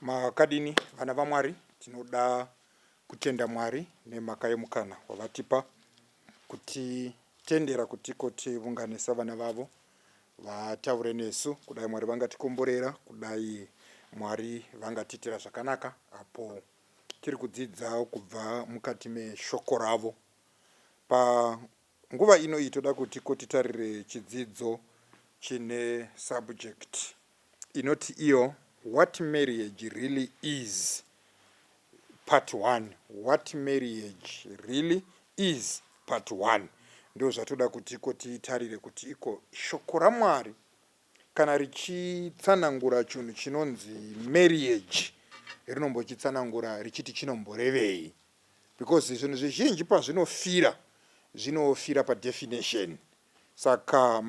Makadini vana vaMwari tinoda kutenda Mwari nemhaka yemukana wavatipa kuti tendera kutiko tivunganisa vana vavo vataure nesu kudai Mwari vangatikomborera, kudai Mwari vangatitira zvakanaka apo tiri kudzidza kubva mukati meshoko ravo. Panguva ino toda kutiko titarire chidzidzo chine subject inoti iyo what marriage really is, part 1. What marriage really is, part 1. Ndio zvatoda kutiko titarire kuti iko shoko raMwari kana richitsanangura chinhu chinonzi marriage rinombochitsanangura richiti chinomborevei, because zvinhu zvizhinji zvinofira padefinition. Saka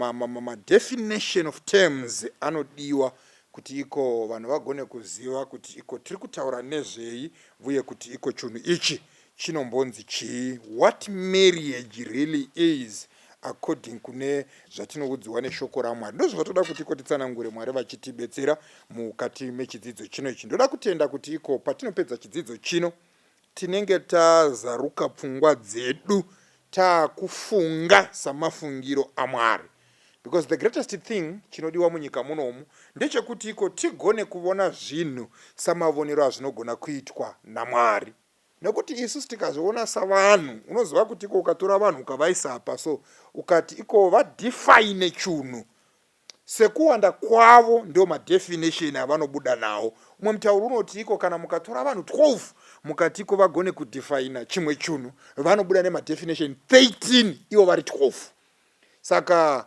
definition of terms anodiwa kuti iko vanhu vagone kuziva kuti iko tiri kutaura nezvei uye kuti iko chinhu ichi chinombonzi chii, what marriage really is according kune zvatinoudziwa neshoko raMwari. Ndozvo zvatoda kuti iko titsanangure Mwari vachitibetsera mukati mechidzidzo chino ichi. Ndoda kutenda kuti iko patinopedza chidzidzo chino tinenge tazaruka pfungwa dzedu takufunga samafungiro aMwari, because the greatest thing chinodiwa munyika munomu ndechekuti iko tigone kuona zvinhu samavonero azvinogona kuitwa naMwari. Nekuti isusu tikazviona savanhu, unoziva kuti iko ukatora vanhu ukavaisa apa, so ukati iko vadefine chinhu sekuwanda kwavo ndio madefinition avanobuda nawo. Umwe mutauro unoti iko kana mukatora vanhu 12 mukati iko vagone kudefine chimwe chinhu vanobuda nemadefinition 13 ivo vari 12. Saka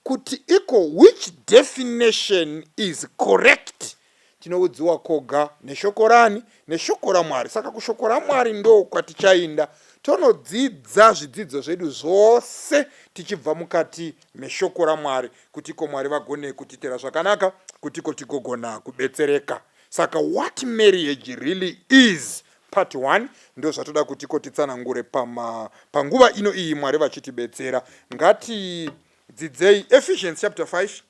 kuti iko which definition is correct tinoudziwa koga neshoko rani, neshoko raMwari. Saka kushoko raMwari ndo kwatichaenda tonodzidza zvidzidzo zvedu zvose tichibva mukati meshoko raMwari kuti iko Mwari vagone kutitera zvakanaka kuti iko tigogona kubetsereka. Saka what marriage really is, part 1, ndo zvatoda kuti iko titsanangure panguva ino iyi Mwari vachitibetsera. Ngatidzidzei Ephesians chapter 5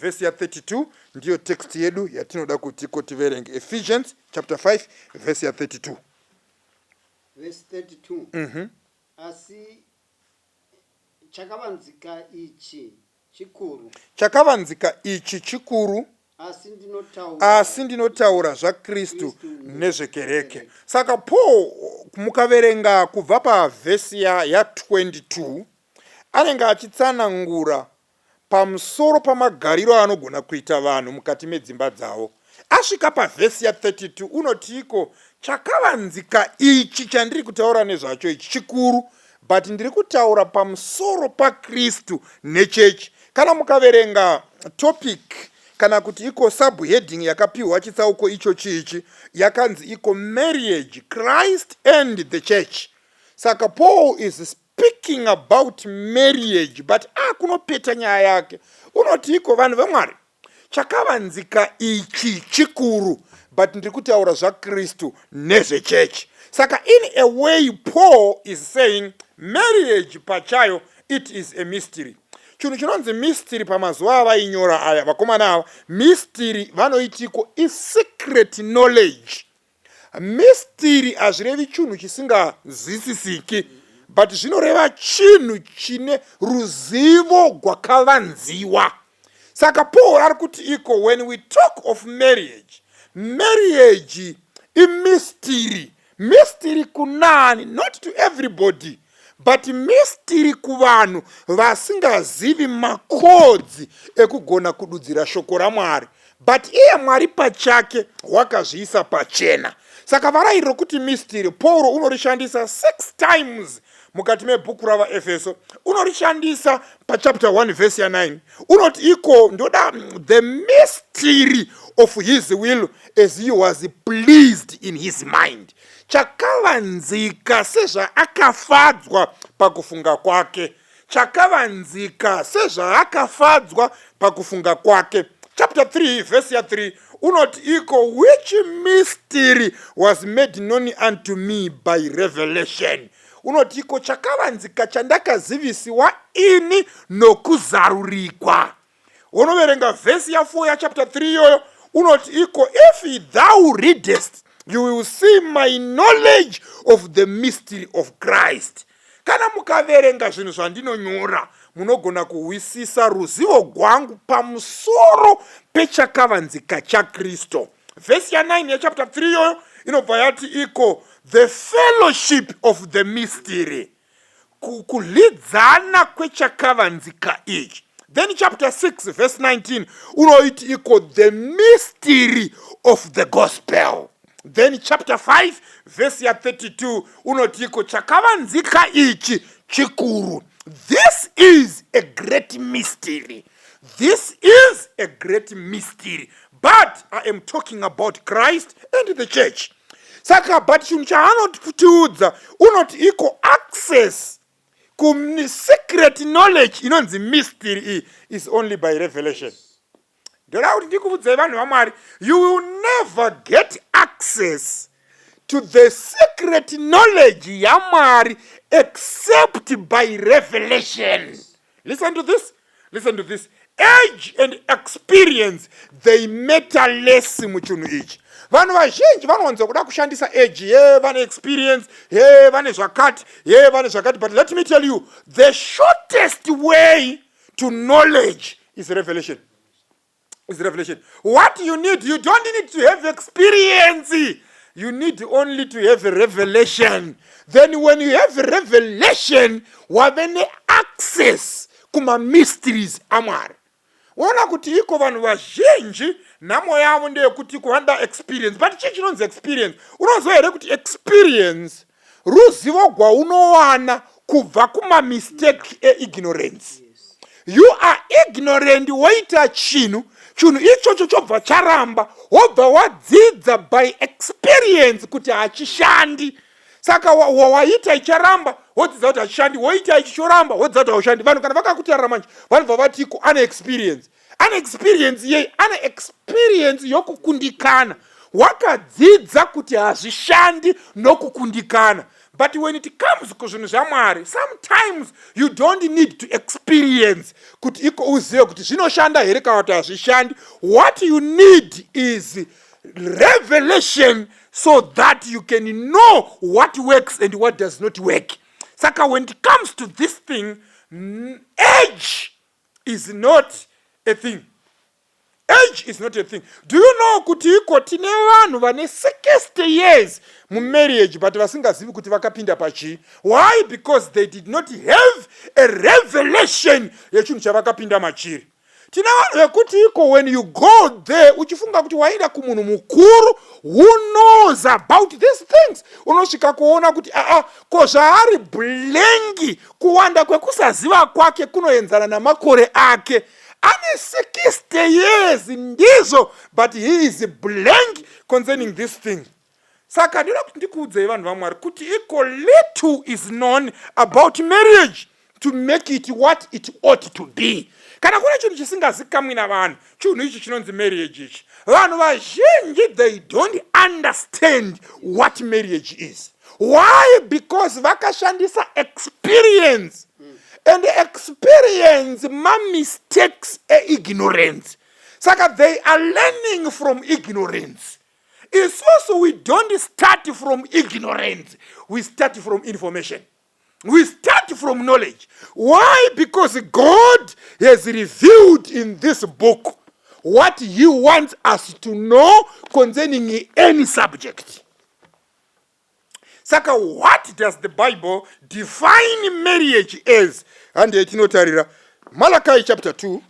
verse ya 32 ndiyo text yedu yatinoda kuti iko tiverenge. Ephesians chapter 5 verse ya 32. Verse 32. Asi chakavanzika ichi chikuru asi ndinotaura zvaKristu nezvekereke. Saka Paul mukaverenga kubva pavhesi ya 22 anenge achitsanangura pamusoro pamagariro anogona kuita vanhu mukati medzimba dzavo. Asvika pavhesi ya 32 unoti iko chakavanzika ichi chandiri kutaura nezvacho ichi chikuru, but ndiri kutaura pamusoro paKristu nechechi. Kana mukaverenga topic kana kuti iko subheading yakapiwa chitsauko icho chichi yakanzi iko marriage, Christ and the church. Saka Paul is speaking about marriage, but kunopeta nyaya yake unoti iko vanhu vaMwari chakavanzika ichi chikuru, but ndiri kutaura zvaKristu nezvechechi. Saka in a way Paul is saying marriage pachayo it is a mystery. Chinhu chinonzi mystery pamazuva avainyora aya vakomana ava, mystery vanoitiko is secret knowledge. Mystery hazvirevi chinhu chisingazwisisiki, but zvinoreva chinhu chine ruzivo rwakavanziwa. Saka Paul ari kuti iko when we talk of marriage, marriage is mystery. Mystery kunani, not to everybody, but mystery kuvanhu vasingazivi makodzi ekugona kududzira shoko raMwari, but iye Mwari pachake wakazviisa pachena. Saka varayiro kuti mystery Paul unorishandisa 6 times mukati mebhuku ravaEfeso. Unorishandisa pachapter 1 verse ya 9. Unoti iko ndoda the mystery of his will as he was pleased in his mind. Chakavanzika sezvaakafadzwa pakufunga kwake. Chakavanzika sezvaakafadzwa pakufunga kwake. Chapter 3 verse ya 3 unoti iko which mystery was made known unto me by revelation. Unoti iko chakavanzika chandakazivisiwa ini nokuzarurikwa. Unoverenga verse ya 4 ya chapter 3 yoyo unoti iko, if thou readest, you will see my knowledge of the mystery of Christ. Kana mukaverenga zvinhu zvandinonyora, munogona kuwisisa ruzivo rwangu pamusoro pechakavanzika chaKristu. Verse ya 9 ya chapter 3 yoyo inobva yati iko, the fellowship of the mystery, kulidzana kwechakavanzika ichi. Then chapter 6 verse 19 unoiti iko, the mystery of the gospel. Then chapter 5 verse ya 32 unoti iko, chakavanzika ichi chikuru. This is a great mystery. This is a great mystery. But I am talking about Christ and the church. Saka but chinhu chaanotitiudza unoti iko, access ku secret knowledge inonzi mystery is only by revelation. Ndoda kuti ndikuudzai vanhu vaMwari, you will never get access to the secret knowledge yaMwari except by revelation. Listen to this. Listen to this. Age and experience, they matter less muchinhu ichi. Vanhu vazhinji vanowanza kuda kushandisa age, vane experience, vane zvakati, but let me tell you, the shortest way to knowledge is revelation. Is revelation. What you need, you don't need to have experience. You need only to have a revelation. Then when you have a revelation, wavene access kuma mysteries amari. Wona kuti iko vanhu vazhinji namo yavo ndeyekuti kuhanda experience, but chinonzi experience. Unoziva here kuti experience ruzivo gwaunowana kubva kuma mistake ignorance. You are ignorant woita chinhu ichocho chobva charamba, wobva wadzidza by experience kuti hachishandi. Saka waita icharamba, wodzidza kuti hachishandi, woita ichichoramba, wodzidza kuti haushandi. Vanhu kana vakakutarira manje, vanobva vati iko ane experience. Ane experience yei, ane experience yokukundikana. Wakadzidza kuti hazvishandi nokukundikana. But when it comes kuzvinhu zvaMwari, sometimes you don't need to experience kuti iko uzive kuti zvinoshanda here kana kuti hazvishandi. What you need is revelation, so that you can know what works and what does not work. Saka when it comes to this thing, age is not a thing. Age is not a thing. Do you know kuti iko tine vanhu vane 60 years mu marriage but vasingazivi kuti vakapinda pachi? Why? Because they did not have a revelation yechinhu chavakapinda machiri. Tina vanhu vekuti iko when you go there uchifunga kuti waenda kumunhu mukuru who knows about these things, unosvika kuona kuti ko zvaari blengi kuwanda kwekusaziva kwake kunoenzana namakore ake. Ane 60 years ndizvo, but he is blank concerning this thing. Saka ndinoda kuti ndikuudzei vanhu vaMwari kuti iko little is known about marriage to make it what it ought to be. Kana kuna chinhu chisingazikamwi navanhu, chinhu ichi chinonzi marriage ichi, vanhu vazhinji they don't understand what marriage is. Why? Because vakashandisa experience. And experience ma mistakes e ignorance. Saka they are learning from ignorance. It's also we don't start from ignorance. We start from information. We start from knowledge. Why? Because God has revealed in this book what He wants us to know concerning any subject. Saka, what does the Bible define marriage as? And etinotarira Malachi chapter 2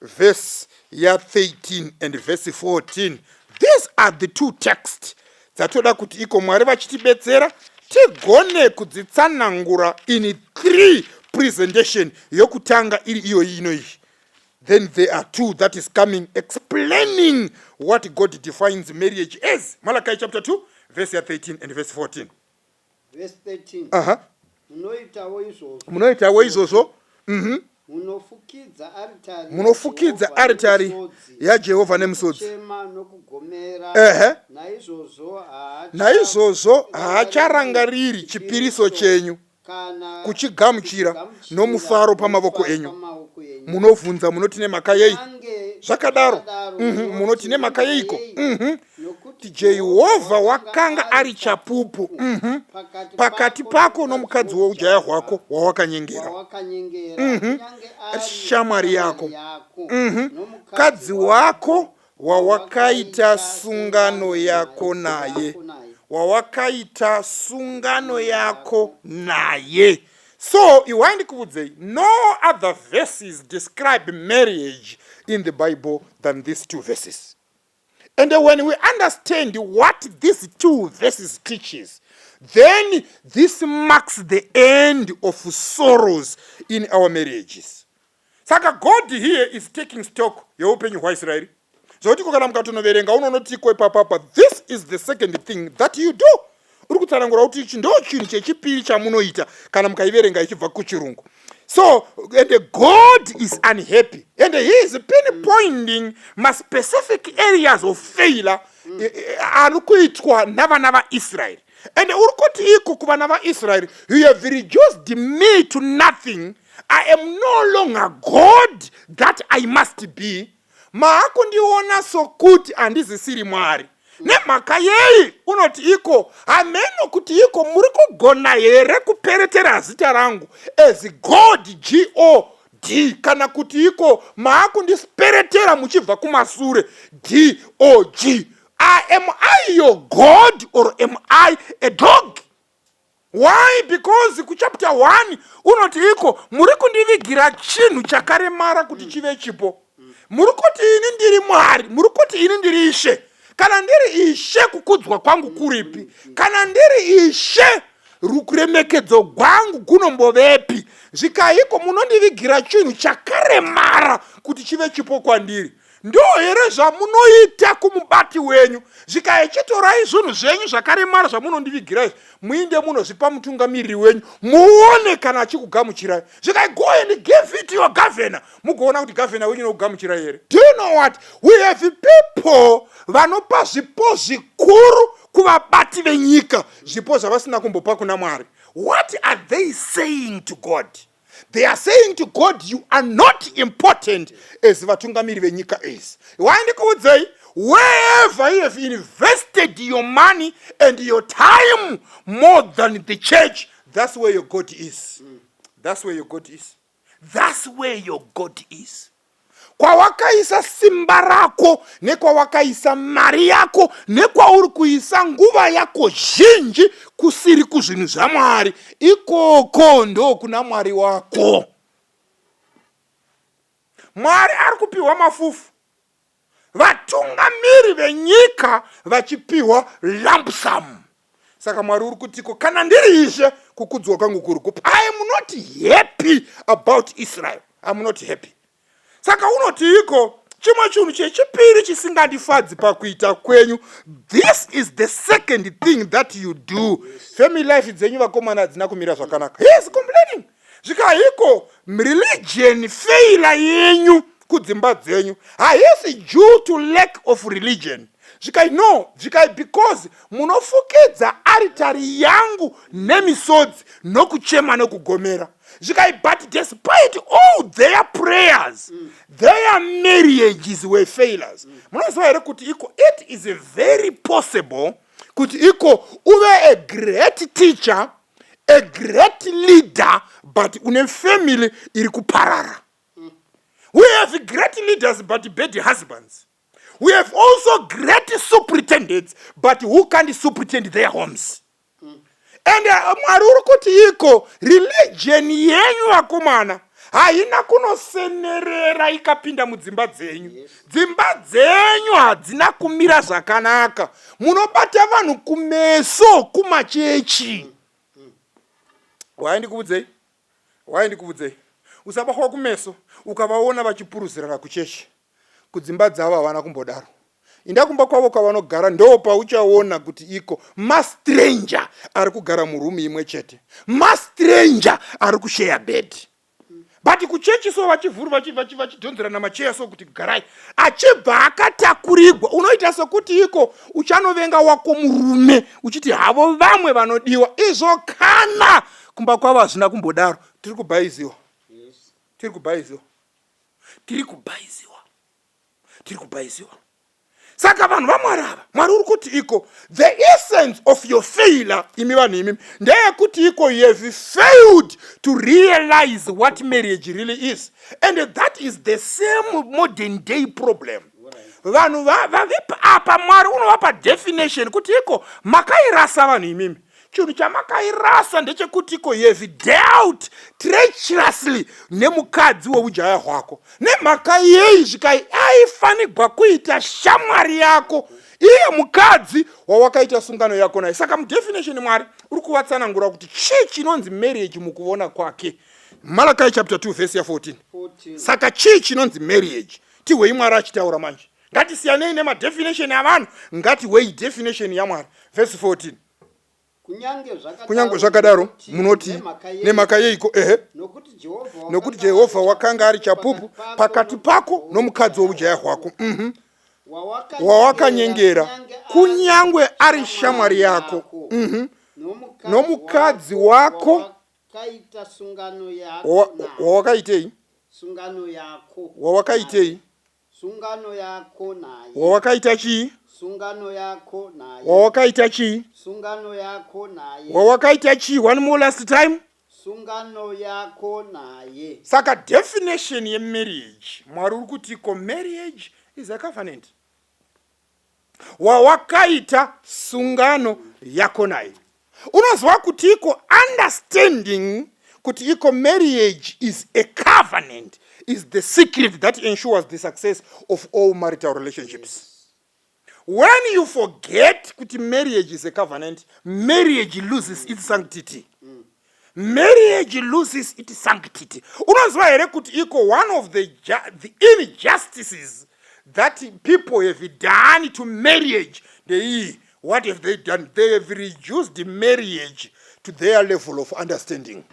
verse 13 and verse 14. These are the two texts dzatoda kuti iko Mwari vachitibetsera tigone kudzitsanangura in 3 presentation yokutanga iri iyo inoyi. Then there are 2 that is coming explaining what God defines marriage as. Malachi chapter 2 verse 13 and verse 14. Verse 13. Munoitawo izvozvo. Munofukidza aritari yaJehovha nemusodzi. Naizvozvo haacharangariri chipiriso chenyu kuchigamuchira nomufaro pamavoko enyu. Munovhunza munoti nemhaka yei? zvakadaro munoti nemhaka yeiko kuti Jehovha wakanga ari chapupu pakati pako nomukadzi weujaya hwako wawakanyengera shamwari yako mukadzi wako wawakaita sungano yako naye wawakaita sungano yako naye. So iwaindikuudzei, no other verses describe marriage in the Bible than these two verses. And when we understand what these two verses teaches, then this marks the end of sorrows in our marriages. Saka God here is taking stock yeupenyu hwaIsraeri. Zotiko kana mukatonoverenga unonotiko ipapapa, this is the second thing that you do. Uri kutsanangura kuti ichi ndo chinhu chechipiri chamunoita kana mukaiverenga ichibva kuchirungu. So, and God is unhappy. And he is pinpointing my specific areas of failure anukuitwa nava Israel. And urikuti iko kuva nava Israel, you have reduced me to nothing. I am no longer God that I must be. Maako ndiona sokuti andizisiri mwari. Nemhaka yei unoti iko ameno kuti iko muri kugona here kuperetera zita rangu as God God kana kuti iko maakundisperetera muchibva kumasure DOG. Am I your God or am I a dog? Why? Because ku chapter 1 unoti iko muri kundivigira chinhu chakaremara kuti chive chipo. Muri kuti ini ndiri mwari, muri kuti ini ndiri ishe. Kana ndiri ishe kukudzwa kwangu kuripi? Kana ndiri ishe rukuremekedzo gwangu gunombovepi? Zvikaiko munondivigira chinhu chakaremara kuti chive chipo kwandiri. Ndo here zvamunoita kumubati wenyu. Zvikaichitorai zvinhu zvenyu zvakaremara zvamunondivigirai, muinde munozvipa mutungamiriri wenyu, muone kana achikugamuchirai. Zvikai go and give it to your governor. Mugoona kuti governor wenyu nokugamuchirai here. Do you know what? We have people vanopa zvipo zvikuru kuvabati venyika, zvipo zvavasina kumbopa kuna Mwari. What are they saying to God? They are saying to God, you are not important as vatungamiri venyika is. Waindikuudzei, wherever you have invested your money and your time more than the church, that's where your God is. That's where your God is. That's where your God is. Kwa wakaisa simba rako, nekwa wakaisa mari yako, nekwa uri kuisa nguva yako zhinji kusiri kuzvinhu zvaMwari, ikoko ndo kuna Mwari wako. Mwari ari kupiwa mafufu, vatungamiri venyika vachipiwa lump sum. Saka Mwari uri kutiko kana ndiri ishe kukudzwa kwangu kuri kupi. I am not happy about Israel. I am not happy. Saka unoti iko chimwe chinhu chechipiri chisingandifadzi pakuita kwenyu. This is the second thing that you do. Family life dzenyu vakomana hadzina kumira zvakanaka. He is complaining. Zvikaiko religion failure yenyu kudzimba dzenyu haisi due to lack of religion. Zvikai no, zvikai because munofukidza aritari yangu nemisodzi nokuchema nokugomera. But despite all their prayers, their marriages were failures. It is very possible kuti iko uve a great teacher, a great leader, but une family iri kuparara. We have great leaders but bad husbands. We have also great superintendents, but who can't superintend their homes? And Mwari kuti iko religion yenyu vakomana haina kunosenerera ikapinda mudzimba dzenyu. Dzimba dzenyu hadzina kumira zvakanaka. Munobata vanhu kumeso kumachechi. Waindikuudzei? Usabatwa kumeso ukavaona vachipuruzira kuchechi. Kudzimba dzavo havana kumbodaro. Inda kumba kwavo kwavanogara ndo pauchaona kuti iko mastranger ari kugara murumu imwe chete. Mastranger ari kushare bed. But kuchechi so vachidhonzerana macheya so kuti garai. Achibva akatakurirwa unoita sokuti iko uchanovenga wako murume uchiti havo vamwe vanodiwa. Izvokana kumba kwavo hazvina kumbodaro. Tiri kubhaiziwa. tiri kubaisiwa. Saka vanhu vaMwari ava, Mwari uri kuti iko the essence of your failure imi vanhu imi ndeyekuti iko you have failed to realize what marriage really is, and that is the same modern day problem. Vanhu vavipa apa Mwari unovapa definition kuti iko makairasa vanhu imimi. Chinhu chamakairasa ndechekuti iko you have dealt treacherously nemukadzi weujaya hwako. Nemhaka yei zvikai aifanirwa kuita shamwari yako iye mukadzi wawakaita sungano yako naye. Saka mudefinition Mwari uri kuvatsanangura kuti chii chinonzi marriage mukuona kwake. Malachi chapter 2 verse 14. Saka chii chinonzi marriage? Tihwei Mwari achitaura manje. Ngatisiyanei nemadefinition avanhu, ngatiwei definition yaMwari. Verse 14. Kunyange zvakadaro munoti nemhaka yeiko nokuti Jehovha wakanga ari chapupu pakati pako nomukadzi woujaya hwako wawakanyengera, kunyange ari shamwari yako nomukadzi wako wawakaitei wawakaita chii wawakaita chii wawakaita chii one more last time sungano yako naye. Saka definition ye marriage Mwari uri kuti ko marriage is a covenant. Wawakaita sungano yako naye. Unozwa kuti iko understanding kuti iko marriage is a covenant is the secret that ensures the success of all marital relationships. Yes. When you forget that marriage is a covenant, marriage loses its sanctity. Marriage loses its sanctity. Unazwa here kuti iko one of the injustices that people have done to marriage. What have they done? They have reduced the marriage to their level of understanding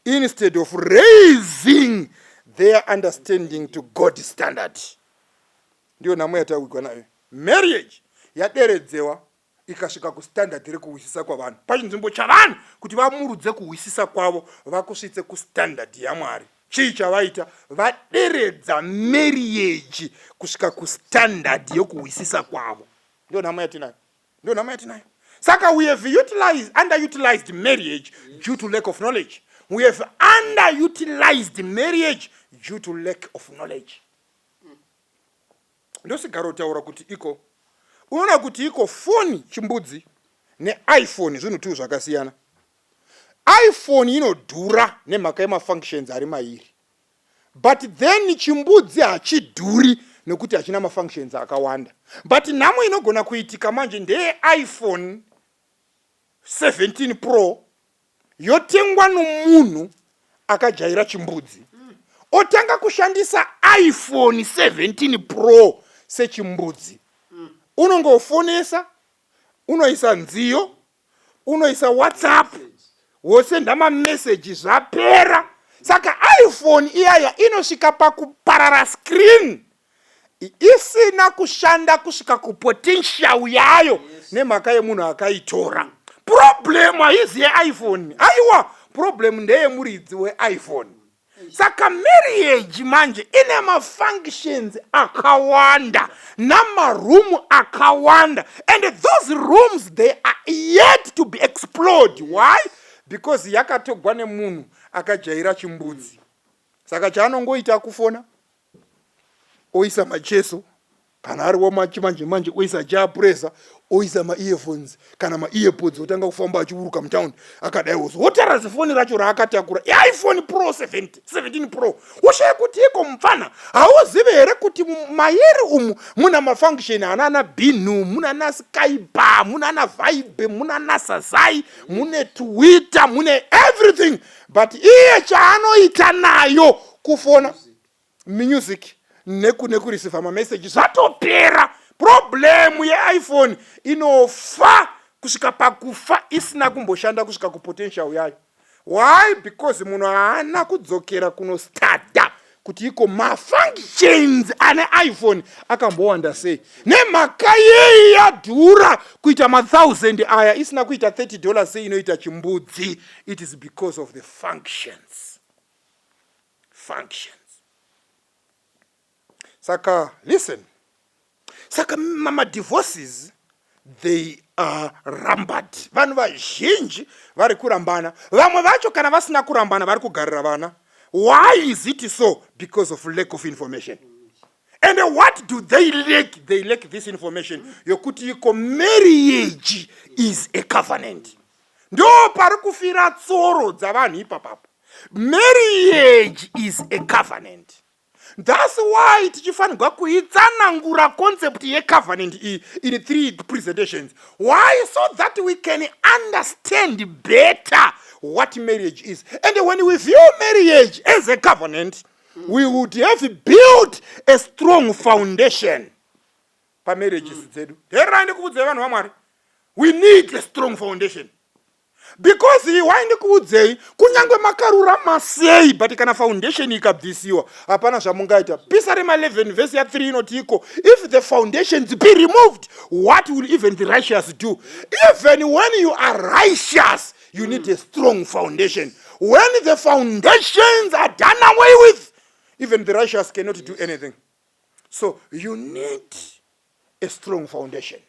instead of raising their understanding to God's standard. Ndio namwe yatawikwa nayo. Marriage yaderedzewa ikasvika kustandard rekuwisisa kwavanhu. Pachinzvimbo chavanhu kuti vamurudze kuwisisa kwavo vakusvitse kustandard yaMwari. Chii chavaita? Vaderedza marriage kusvika kustandard yokuwisisa kwavo. Ndio namwe yatinayo. Saka we have underutilized marriage due to lack of knowledge. We have underutilized marriage due to lack of knowledge. Ndosigaro taura kuti iko unaona kuti iko phone chimbudzi ne iPhone zvinhu tu zvakasiyana. iPhone inodhura nemhaka yemafunctions ari mairi, but then chimbudzi hachidhuri nekuti hachina mafunctions akawanda. But nhamo inogona kuitika manje ndeye iPhone 17 Pro yotengwa nomunhu akajaira chimbudzi, otanga kushandisa iPhone 17 Pro sechimbudzi. Unongofonesa, unoisa nziyo, unoisa WhatsApp, wosenda message zvapera. Saka iPhone iyaya inosvika pakuparara screen isina kushanda kusvika kupotential yayo nemhaka yemunhu akaitora. Problem haizi yeIphone. Aiwa, problem ndeye muridzi weIphone. Saka marriage manje ine mafunctions akawanda namaroom akawanda, and those rooms they are yet to be explored. Why? Because yakatogwa nemunhu akajaira chimbudzi. Saka chaanongoita kufona oisa macheso kana ari wamanje oisa japresa oisa ma-earphones kana ma-earpods otanga kufamba achiuruka mutaundi akadaiwo wotara zifoni racho raakatakura iPhone Pro 17 Pro. Ushaya kuti iko mfana hauzive here kuti mairi umu muna mafunction anana binu, muna na Skype, muna na Vibe, muna na Sazai, mune Twitter, mune everything, but iye chaanoita nayo kufona music nekureceive message zvatopera. Problem yeIphone inofa kusvika pakufa isina kumboshanda kusvika kupotential yayo. Why? Because munhu haana kudzokera kunostarta kuti iko mafunctions ane iPhone akambowanda sei. Nemhaka yei yadhura kuita ma1000 aya isina kuita $30 sei inoita chimbudzi. It is because of the functions. Saka listen, Saka divorces, they are rampant. Vanhu vazhinji vari kurambana. Vamwe vacho kana vasina kurambana vari kugarira vana. Why is it so? Because of lack of information. And what do they lack? They lack this information. Yokuti iko marriage is a covenant. Ndo pari kufira tsoro dzavanhu ipapapo. Marriage is a covenant. That's why tichifanirwa kuitsanangura concept ye covenant in 3 presentations. Why? So that we can understand better what marriage is. And when we view marriage as a covenant, we would have built a strong foundation. Pa marriages zedu. We need a strong foundation. Because he waindi kuudzei kunyangwe makarura masei but kana foundation ikabvisiwa hapana zvamungaita. Pisarema 11 verse ya 3 inoti iko, if the foundations be removed, what will even the righteous do? Even when you are righteous, you need a strong foundation. When the foundations are done away with, even the righteous cannot do anything. So you need a strong foundation.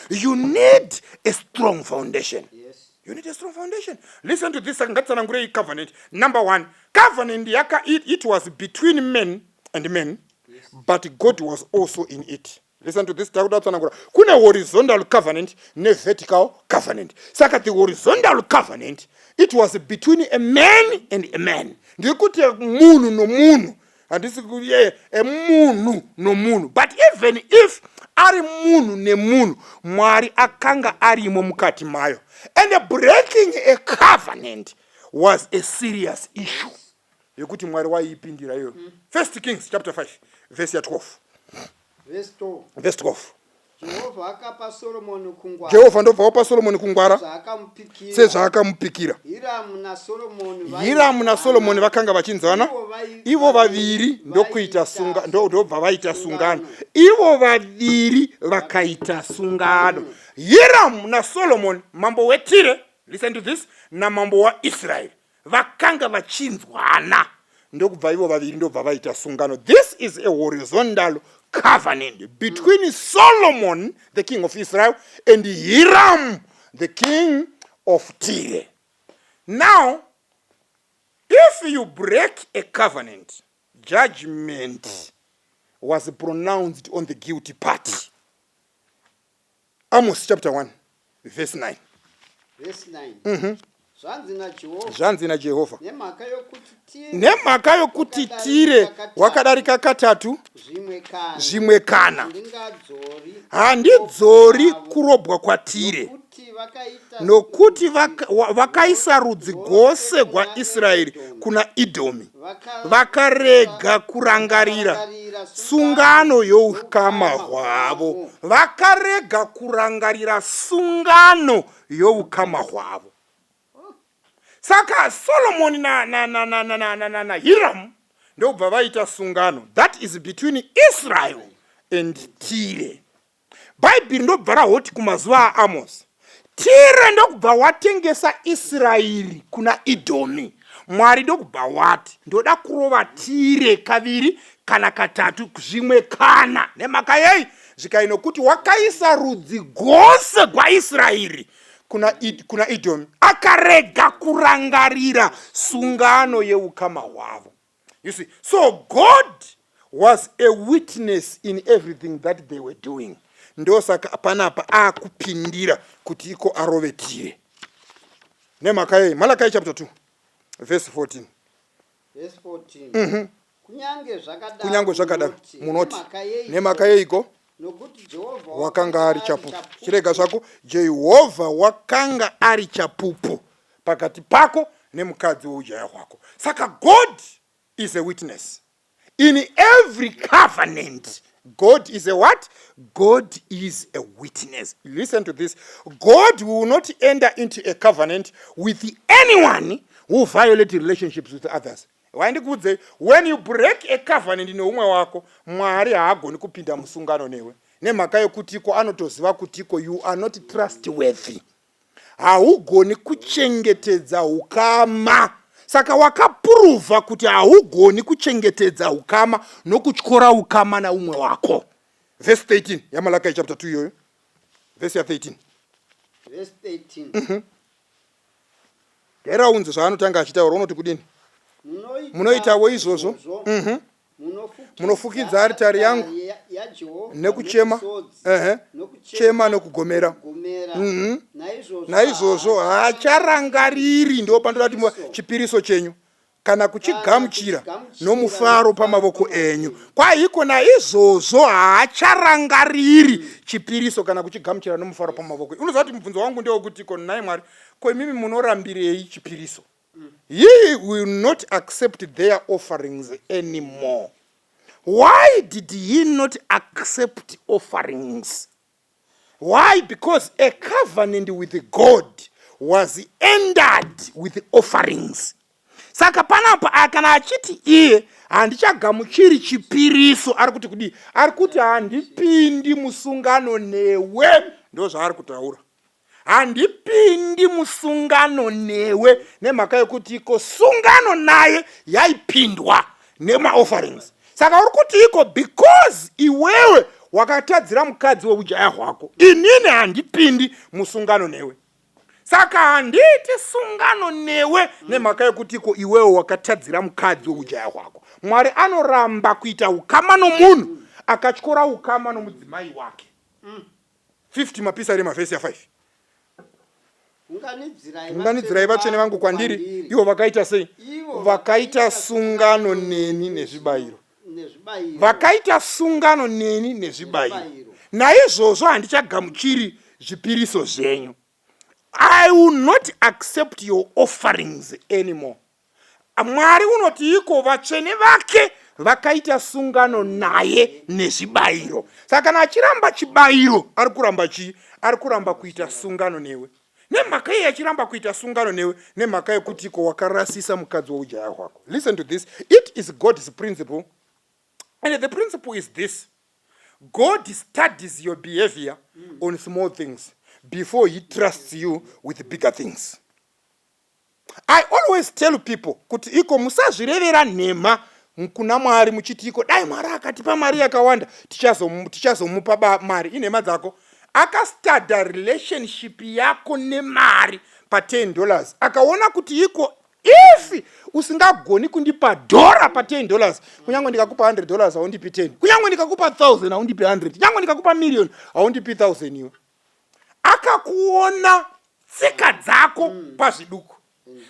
You need a strong foundation. Yes. You need a strong foundation. Listen to this covenant. Number 1, covenant it was between men and men, yes, but God was also in it. Listen to this. Kuna horizontal covenant ne vertical covenant. Saka the horizontal covenant, it was between a man and a man. Ndikuti munu no munu. And this is a munu no munu. But even if ari munu ne munu, Mwari akanga arimo mukati mayo. And breaking a covenant was a serious issue. Yokuti Mwari waipindira yo. 1 Kings chapter 5 verse 12. Verse 12. Jehovah ndobva pa Solomon kungwara sezvaakamupikira. Hiramu na Solomon vakanga vachinzwana. Ivo vaviri ndokuita sungano, ndobva vaita sungano. Ivo vaviri vakaita sungano. Hiramu na Solomon, mambo weTire, listen to this, na mambo wa Israel vakanga vachinzwana. Ndokubva ivo vaviri ndobva vaita sungano. This is a horizontal covenant between Solomon, the king of Israel, and Hiram, the king of Tyre. Now, if you break a covenant, judgment was pronounced on the guilty party. Amos chapter 1, verse 9. Verse 9. Mm-hmm. Zvanzi naJehovha. Nemhaka yokuti Tyre wakadarika katatu, zvimwe kana. Handidzori kurobwa kwaTyre. Nokuti vakaisa rudzi gose rwaIsraeri kuna Idhomi. Vakarega kurangarira sungano youkama hwavo. Vakarega kurangarira sungano youkama hwavo. Saka Solomon na Hiram ndobva vaita sungano. That is between Israel and Tyre. Bible ndobva rahoti kumazuva aAmos. Tyre ndobva watengesa Israeri kuna Idhomi. Mwari ndobva wati ndoda kurova Tyre kaviri kana katatu zvimwe kana. Nemhaka yei zvikainokuti wakaisa rudzi gose rwaIsraeri kuna Idhomi, akarega kurangarira sungano yeukama hwavo. You see, so God was a witness in everything that they were doing. Ndosaka panapa akupindira kuti iko arove Tyre. Nemhaka yei, Malachi chapter 2 verse 14. Verse 14. Mhm. Kunyange zvakadaro munoti nemhaka yeiko wakanga ari chapupu. Chirega zvako, Jehovha wakanga ari chapupu pakati pako nemukadzi woujaya hwako. Saka God is a witness. In every covenant, God is a what? God is a witness. Listen to this. God will not enter into a covenant with anyone who violates relationships with others. When you break a covenant neumwe wako, Mwari haagoni kupinda musungano newe. Nemhaka yokutiko anotoziva kutiko you are not trustworthy. Haugoni kuchengetedza ukama. Saka wakaprova kuti haugoni kuchengetedza ukama nokutyora ukama na umwe wako. verse 13 yaMalachi chapter 2 iyoyo verse ya 13 verse 13 Geraunze zvaanotanga achitaura unoti kudini munoitawo izvozvo munofukidza aritari yangu nekuchema chema nekugomera naizvozvo haacharangariri ndo pandodati chipiriso chenyu kana kuchigamuchira nomufaro pamavoko enyu kwaiko naizvozvo haacharangariri chipiriso kana kuchigamuchira nomufaro pamavoko enyu. Unoziva kuti mubvunzo wangu ndewekuti ko nai Mwari ko imimi munorambirei chipiriso? Ye will not accept their offerings anymore. Why did he not accept offerings? Why? Because a covenant with God was ended with offerings. Saka panapa kana achiti iye handichagamuchiri chipiriso ari kuti kudi ari kuti handipindi musungano newe, ndo zvaari kutaura. Handipindi musungano newe nemhaka yekuti iko sungano naye yaipindwa nema offerings. Saka uri kuti iko because iwewe wakatadzira mukadzi weujaya hwako, inini handipindi musungano newe. Saka handiti sungano newe nemhaka yekuti iko iwewe wakatadzira mukadzi weujaya hwako. Mwari anoramba kuita ukama nomunhu akatyora ukama nomudzimai wake. 50 mapisa ari mavhesi ya 5. Unganidzirai vatsvene vangu kwandiri, ivo vakaita sei? Vakaita sungano neni nezvibayiro. Vakaita sungano neni nezvibayiro. Naizvozvo handichagamuchiri zvipiriso zvenyu. I will not accept your offerings anymore. Mwari unoti iko vatsvene vake vakaita sungano naye nezvibayiro. Saka kana achiramba chibayiro ari kuramba chii? Ari kuramba kuita sungano newe. Nemhaka iye achiramba kuita sungano newe nemhaka yekuti iko wakarasisa mukadzi weujaya hwako. Listen to this. It is God's principle. And the principle is this. God studies your behavior on small things before he trusts you with bigger things. I always tell people kuti iko musazvirevera nhema kuna Mwari muchiti iko dai Mwari akatipa mari yakawanda tichazomupa mari. Inhema dzako. Akastada relationship yako nemari pa $10. Akaona kuti iko if usingagoni kundipa $1 pa $10, kunyange ndikakupa $100 haundipi 10, kunyange ndikakupa 1000 haundipi 100, kunyange ndikakupa million haundipi 1000 iwe. Akakuona tsika dzako pazviduku.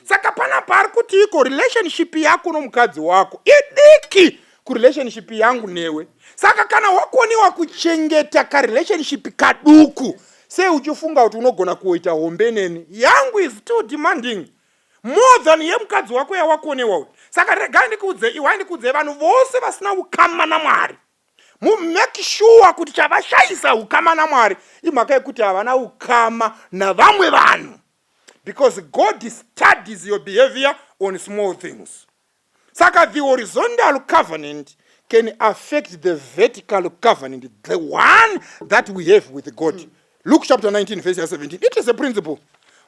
Saka panapa ari kuti iko relationship yako nomukadzi wako idiki ku relationship yangu newe. Saka kana wakoniwa kuchengeta ka relationship kaduku, sei uchifunga kuti unogona kuita hombeneni, yangu is too demanding more than yemukadzi wako yawakonewa. Saka rega ndikudze vanhu vose vasina ukama naMwari, make sure kuti chavashaisa ukama naMwari imhaka yekuti havana ukama navamwe vanhu. Because God studies your behavior on small things. Saka the horizontal covenant can affect the vertical covenant, the one that we have with God. Luke chapter 19 verse 17. It is a principle.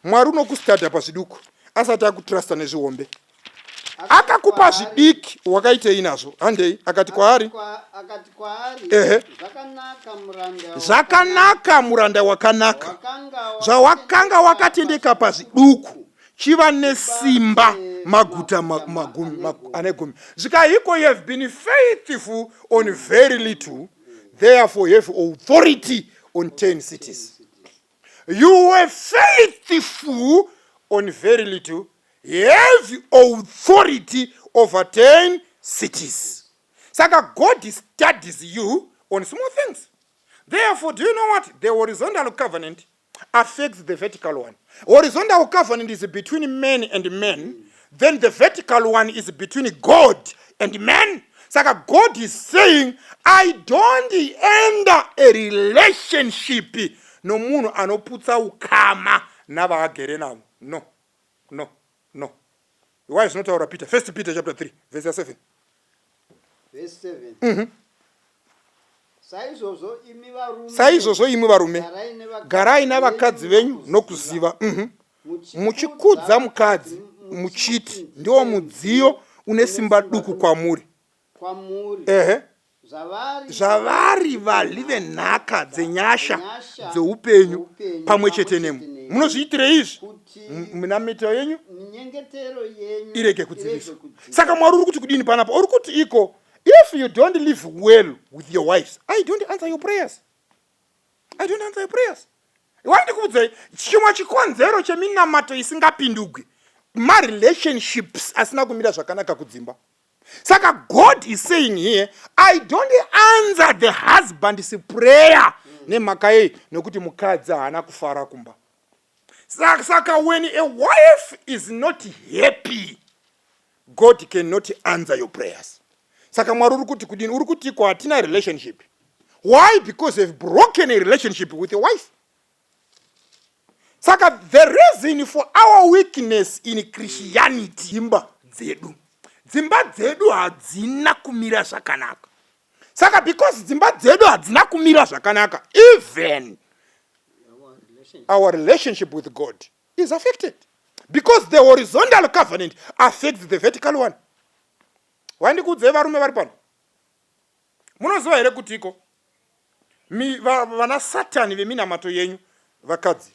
Mwari unokustada pazviduku asati akutrusta nezvihombe. Akakupa zvidiki wakaitei inazvo. Handei akati kwaari zvakanaka muranda wakanaka, zvawakanga wakatendeka pazviduku chiva nesimba maguta ane gumi. Zvikaiko you have been faithful on very little, therefore you have authority on 10 cities. You were faithful on very little, you have authority over 10 cities. Saka God studies you on small things. Therefore, do you know what? The horizontal covenant affects the vertical one. Horizontal covenant is between men and men. Then the vertical one is between God and man. Saka God is saying, I don't enter a relationship no munhu anoputsa ukama navagere navo. No. Why is not our Peter? 1 Peter chapter 3 verse 7. Verse 7. Saizvozvo imi varume garai navakadzi venyu nokuziva, muchikudza mukadzi muchiti ndiwo mudziyo une simba duku kwamuri. zvavari valive nhaka dzenyasha dzeupenyu pamwe chete nemu. Munozviitire izvi minamitiro yenyu irege kudziviswa. Saka Mwari uri kuti kudini panapa? Uri kuti iko, if you don't live well with your wives, I don't answer your prayers. I don't answer your prayers. Wandikuudzai chimwe chikonzero cheminamato isingapindugwi marelationships asina kumira zvakanaka kudzimba. Saka God is saying here, I don't answer the husband's prayer nemhaka yei nokuti mukadzi haana kufara kumba. Saka when a wife is not happy, God cannot answer your prayers. Saka Mwari uri kuti kudini? Uri kuti iko hatina relationship. Why? Because you've broken a relationship with your wife. Saka the reason for our weakness in Christianity, dzimba dzedu hadzina kumira zvakanaka. Saka because dzimba dzedu hadzina kumira zvakanaka, even our relationship with God is affected. Because the horizontal covenant affects the vertical one. Wandikuudzai varume vari pano, munoziva here kuti iko vana Satani veminamato yenyu vakadzi,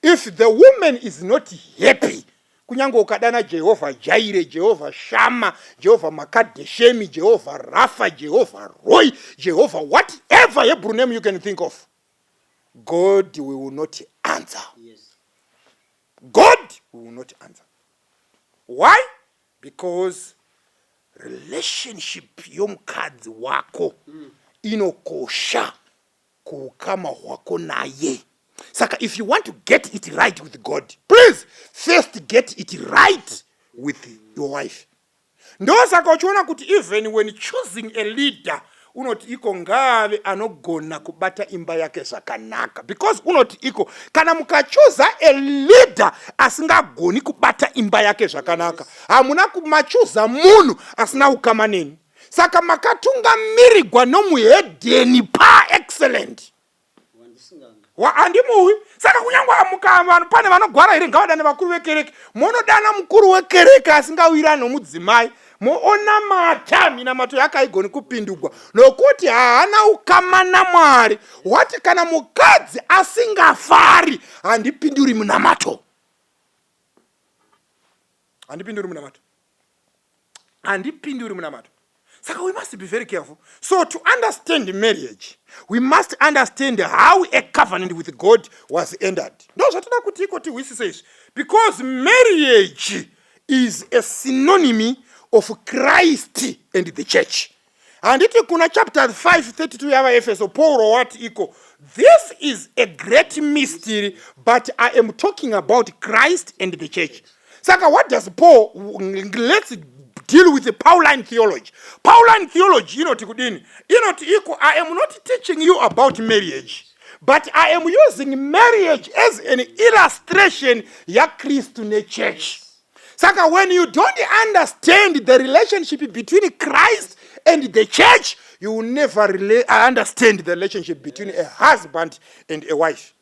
if the woman is not happy, kunyange ukadana Jehovah Jireh, Jehovah Shammah, Jehovah Makadeshemi, Jehovah Rapha, Jehovah Roy, Jehovah whatever Hebrew name you can think of, God will not answer. Yes. God will not answer. Why? Because relationship yomukadzi wako inokosha kuukama hwako naye. Saka if you want to get it right with God, please first get it right with your wife. Ndo saka uchiona kuti even when choosing a leader, unoti iko ngave anogona kubata imba yake zvakanaka. Because unoti iko, kana mukachoza a leader asingagoni kubata imba yake zvakanaka, hamuna kumachoza munhu asina ukama neni. Saka makatungamirirwa nomuhedheni pa excellent. Andimuwi. Saka kunyangwa pane vanogwara here ngavadane vakuru vekereke. Monodana mukuru wekereke asingawirani nomudzimai, moona mata minamato yakaigoni kupindugwa nokuti haana ukama naMwari. Wati kana mukadzi asingafari handipinduri munamato. Handipinduri munamato. Handipinduri munamato. So we must be very careful. So to understand marriage, we must understand how a covenant with God was ended. Because marriage is a synonym of Christ and the church. And it kuna chapter 5:32 yava Efeso Paul what equal. This is a great mystery, but I am talking about Christ and the church. Saka, what does Paul, let's deal with the Pauline theology. Pauline theology, I am not teaching you about marriage, but I am using marriage as an illustration ya Christ in the church. Saka, when you don't understand the relationship between Christ and the church, you will never understand the relationship between a husband and a wife.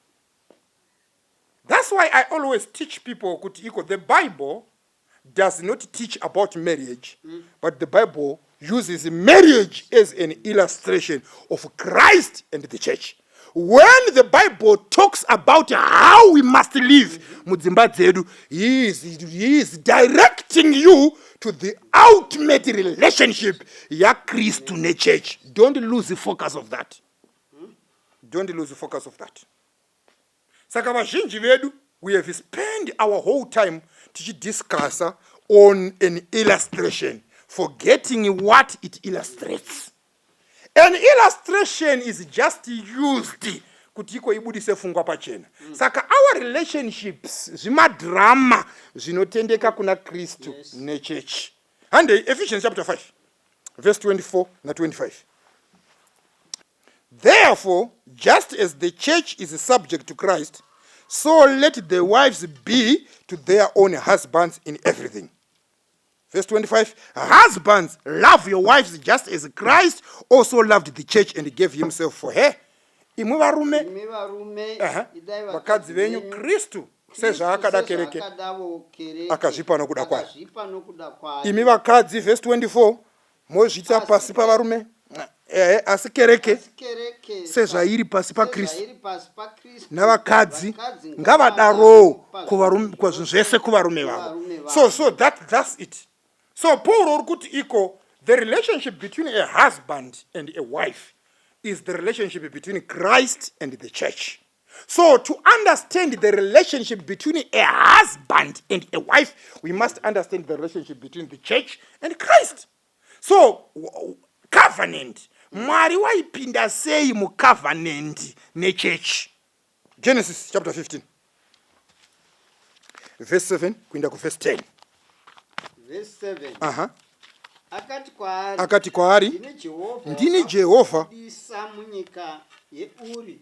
That's why I always teach people, the Bible does not teach about marriage, but the Bible uses marriage as an illustration of Christ and the church. When the Bible talks about how we must live, he is directing you to the ultimate relationship, ya Christ and the church. Don't lose the focus of that. Don't lose the focus of that. Saka vazhinji vedu, we have spent our whole time to discuss on an illustration, forgetting what it illustrates. An illustration is just used kutiko ibudise fungwa pachena. Saka our relationships, zima drama, zinotendeka kuna Kristu ne church. And Ephesians chapter 5, verse 24 and 25. Therefore, just as the church is subject to Christ, so let the wives be to their own husbands in everything. Verse 25, husbands, love your wives just as Christ also loved the church and gave himself for her. Imwe varume, vakadzi venyu Kristu sezvaakada kereke akazvipa nokuda kwayo. Imi vakadzi, verse 24, mozviita pasi pavarume. asi kereke kereke sezvairi pasi pakristu sezvairi pasi pakristu navakadzi vakadzi ngavadarowo zvinhu zvese kuvarume vavo. vavo. So that's it. So Paul uri kuti iko the relationship between a husband and a wife is the relationship between Christ and the church. So to understand the relationship between a husband and a wife, we must understand the relationship between the church and Christ. So covenant, Mwari waipinda sei mu covenant ne church. Genesis chapter 15. Verse 7 kuinda ku verse 10. Verse 7. Akati kwaari ndini Jehovha munyika yeUri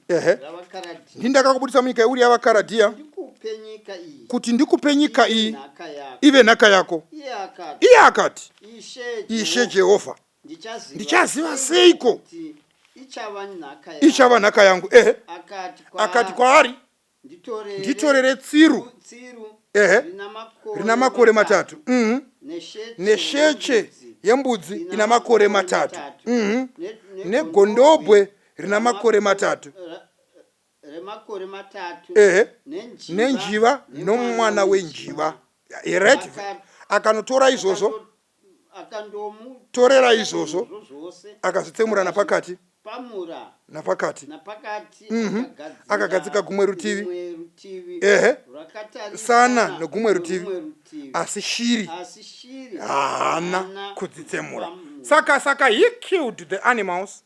ndakakubudisa munyika yeUri yavakaradhiya kuti ndikupe nyika iyi ive nhaka yako. Iye akati Ishe Jehovha ndichaziva seiko ichava nhaka yangu. Akati kwaari nditorere tsiru rina makore 3 nesheche yembudzi ina makore 3 negondobwe rina makore 3 nenjiva nomwana wenjiva. Right? Akanotora izvozvo torera izvozvo akazvitsemura napakati akagadzika gumwe rutivi sana negumwe rutivi, asi shiri haana kudzitsemura. Saka he killed the animals,